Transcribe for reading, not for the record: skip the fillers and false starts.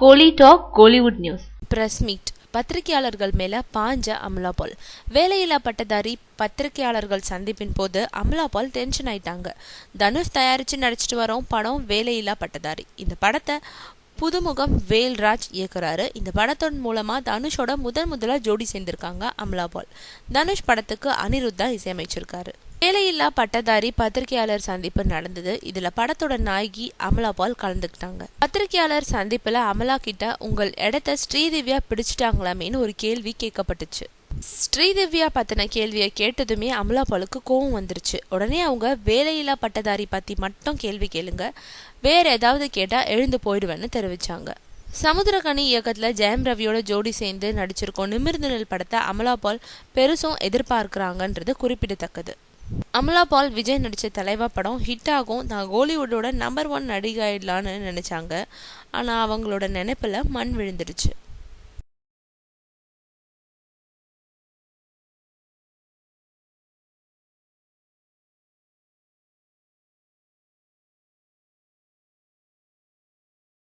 கோலி talk Kollywood news. Press meet. பத்திரிகையாளர்கள் மேல பாஞ்ச அமலா பால். வேலையில்லா பட்டதாரி பத்திரிகையாளர்கள் சந்திப்பின் போது அமலா பால் டென்ஷன் ஆயிட்டாங்க. தனுஷ் தயாரிச்சு நடிச்சிட்டு வரோம் படம் வேலையில்லா பட்டதாரி. இந்த படத்தை புதுமுகம் வேல்ராஜ் இயக்குறாரு. இந்த படத்தின் மூலமா தனுஷோட முதலா ஜோடி சேர்ந்திருக்காங்க அமலா பால். தனுஷ் படத்துக்கு அனிருத்தா இசையமைச்சிருக்காரு. வேலையில்லா பட்டதாரி பத்திரிகையாளர் சந்திப்பு நடந்தது. இதுல படத்தோட நாயகி அமலா பால் கலந்துக்கிட்டாங்க. பத்திரிகையாளர் சந்திப்புல அமலா கிட்ட உங்கள் இடத்த ஸ்ரீதிவ்யா பிடிச்சிட்டாங்களாமேன்னு ஒரு கேள்வி கேட்கப்பட்டுச்சு. ஸ்ரீதிவ்யா பத்தின கேள்வியை கேட்டதுமே அமலா பாலுக்கு கோவம் வந்துருச்சு. உடனே அவங்க வேலையில்லா பட்டதாரி பத்தி மட்டும் கேள்வி கேளுங்க, வேற ஏதாவது கேட்டா எழுந்து போயிடுவேன்னு தெரிவிச்சாங்க. சமுத்திரகனி இயக்கத்துல ஜெயம் ரவியோட ஜோடி சேர்ந்து நடிச்சிருக்கோம் நிமிர்ந்து நெல் படத்தை அமலா பால் பெருசும் எதிர்பார்க்கிறாங்கன்றது குறிப்பிடத்தக்கது. அமலா பால் விஜய் நடிச்ச தலைவா படம் ஹிட் ஆகும், நான் கோலிவுட்டோட நம்பர் 1 நடிகைலான்னு நினைச்சாங்க. ஆனா அவங்களோட நினைப்புல மண் விழுந்துடுச்சு.